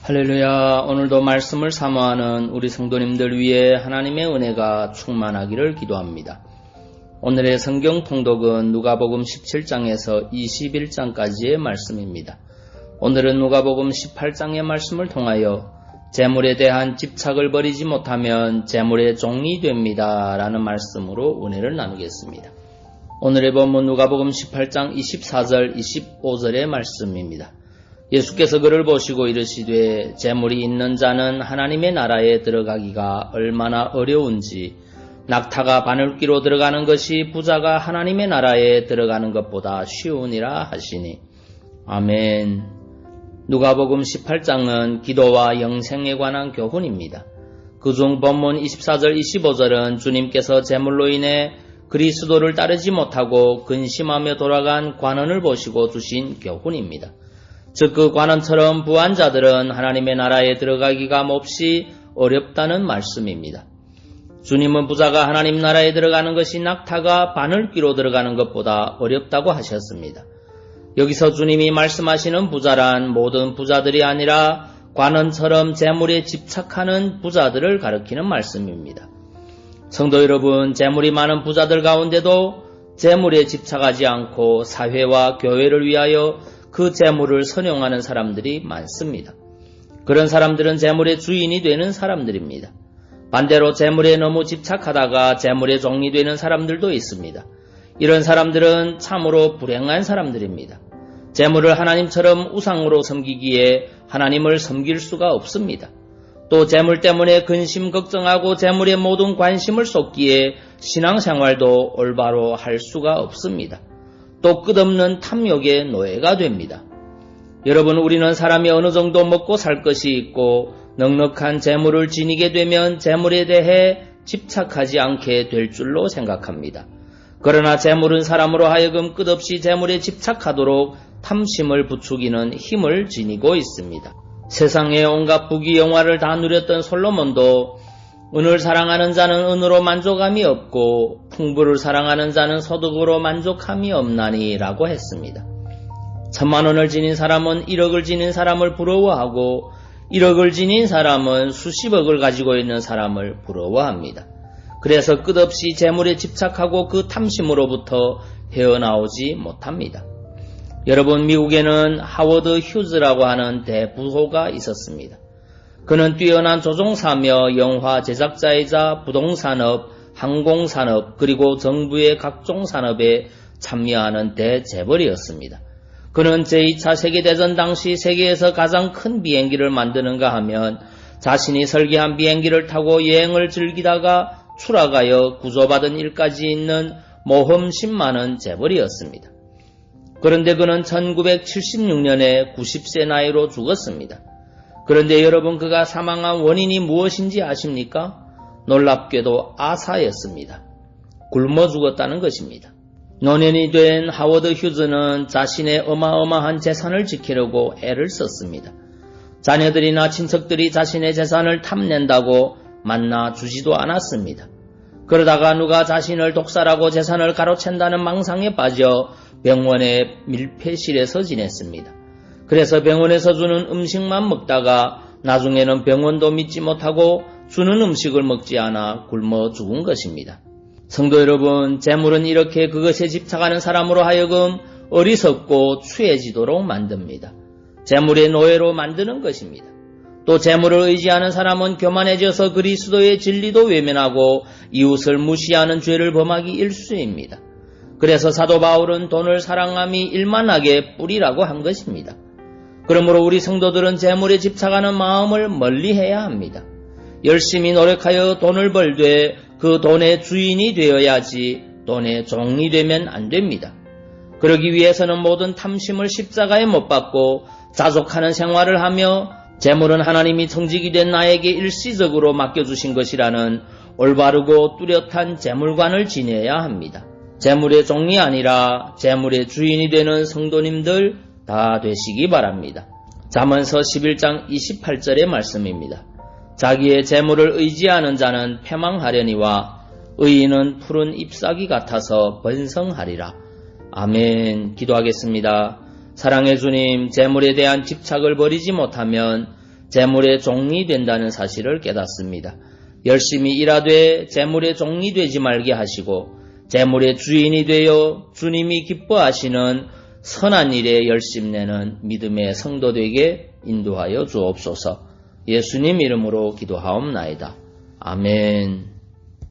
할렐루야. 오늘도 말씀을 사모하는 우리 성도님들 위해 하나님의 은혜가 충만하기를 기도합니다. 오늘의 성경 통독은 누가복음 17장에서 21장까지의 말씀입니다. 오늘은 누가복음 18장의 말씀을 통하여 재물에 대한 집착을 버리지 못하면 재물의 종이 됩니다 라는 말씀으로 은혜를 나누겠습니다. 오늘의 본문 누가복음 18장 24절 25절의 말씀입니다. 예수께서 그를 보시고 이르시되 재물이 있는 자는 하나님의 나라에 들어가기가 얼마나 어려운지 낙타가 바늘귀로 들어가는 것이 부자가 하나님의 나라에 들어가는 것보다 쉬우니라 하시니. 아멘. 누가복음 18장은 기도와 영생에 관한 교훈입니다. 그중 본문 24절 25절은 주님께서 재물로 인해 그리스도를 따르지 못하고 근심하며 돌아간 관원을 보시고 주신 교훈입니다. 즉 그 관원처럼 부한 자들은 하나님의 나라에 들어가기가 몹시 어렵다는 말씀입니다. 주님은 부자가 하나님 나라에 들어가는 것이 낙타가 바늘귀로 들어가는 것보다 어렵다고 하셨습니다. 여기서 주님이 말씀하시는 부자란 모든 부자들이 아니라 관원처럼 재물에 집착하는 부자들을 가리키는 말씀입니다. 성도 여러분, 재물이 많은 부자들 가운데도 재물에 집착하지 않고 사회와 교회를 위하여 그 재물을 선용하는 사람들이 많습니다. 그런 사람들은 재물의 주인이 되는 사람들입니다. 반대로 재물에 너무 집착하다가 재물의 종이 되는 사람들도 있습니다. 이런 사람들은 참으로 불행한 사람들입니다. 재물을 하나님처럼 우상으로 섬기기에 하나님을 섬길 수가 없습니다. 또 재물 때문에 근심 걱정하고 재물에 모든 관심을 쏟기에 신앙생활도 올바로 할 수가 없습니다. 또 끝없는 탐욕의 노예가 됩니다. 여러분, 우리는 사람이 어느 정도 먹고 살 것이 있고 넉넉한 재물을 지니게 되면 재물에 대해 집착하지 않게 될 줄로 생각합니다. 그러나 재물은 사람으로 하여금 끝없이 재물에 집착하도록 탐심을 부추기는 힘을 지니고 있습니다. 세상의 온갖 부귀 영화를 다 누렸던 솔로몬도 은을 사랑하는 자는 은으로 만족함이 없고 풍부를 사랑하는 자는 소득으로 만족함이 없나니 라고 했습니다. 10,000,000원을 지닌 사람은 1억을 지닌 사람을 부러워하고 1억을 지닌 사람은 수십억을 가지고 있는 사람을 부러워합니다. 그래서 끝없이 재물에 집착하고 그 탐심으로부터 헤어나오지 못합니다. 여러분, 미국에는 하워드 휴즈라고 하는 대부호가 있었습니다. 그는 뛰어난 조종사며 영화 제작자이자 부동산업, 항공산업, 그리고 정부의 각종 산업에 참여하는 대재벌이었습니다. 그는 제2차 세계대전 당시 세계에서 가장 큰 비행기를 만드는가 하면 자신이 설계한 비행기를 타고 여행을 즐기다가 추락하여 구조받은 일까지 있는 모험심 많은 재벌이었습니다. 그런데 그는 1976년에 90세 나이로 죽었습니다. 그런데 여러분, 그가 사망한 원인이 무엇인지 아십니까? 놀랍게도 아사였습니다. 굶어 죽었다는 것입니다. 노년이 된 하워드 휴즈는 자신의 어마어마한 재산을 지키려고 애를 썼습니다. 자녀들이나 친척들이 자신의 재산을 탐낸다고 만나주지도 않았습니다. 그러다가 누가 자신을 독살하고 재산을 가로챈다는 망상에 빠져 병원의 밀폐실에서 지냈습니다. 그래서 병원에서 주는 음식만 먹다가 나중에는 병원도 믿지 못하고 주는 음식을 먹지 않아 굶어 죽은 것입니다. 성도 여러분, 재물은 이렇게 그것에 집착하는 사람으로 하여금 어리석고 추해지도록 만듭니다. 재물의 노예로 만드는 것입니다. 또 재물을 의지하는 사람은 교만해져서 그리스도의 진리도 외면하고 이웃을 무시하는 죄를 범하기 일쑤입니다. 그래서 사도 바울은 돈을 사랑함이 일만하게 뿌리라고 한 것입니다. 그러므로 우리 성도들은 재물에 집착하는 마음을 멀리해야 합니다. 열심히 노력하여 돈을 벌되 그 돈의 주인이 되어야지 돈의 종이 되면 안 됩니다. 그러기 위해서는 모든 탐심을 십자가에 못 박고 자족하는 생활을 하며 재물은 하나님이 청직이 된 나에게 일시적으로 맡겨주신 것이라는 올바르고 뚜렷한 재물관을 지녀야 합니다. 재물의 종이 아니라 재물의 주인이 되는 성도님들 다 되시기 바랍니다. 잠언서 11장 28절의 말씀입니다. 자기의 재물을 의지하는 자는 패망하려니와 의인은 푸른 잎사귀 같아서 번성하리라. 아멘. 기도하겠습니다. 사랑의 주님, 재물에 대한 집착을 버리지 못하면 재물의 종이 된다는 사실을 깨닫습니다. 열심히 일하되 재물의 종이 되지 말게 하시고 재물의 주인이 되어 주님이 기뻐하시는 선한 일에 열심내는 믿음의 성도 되게 인도하여 주옵소서. 예수님 이름으로 기도하옵나이다. 아멘.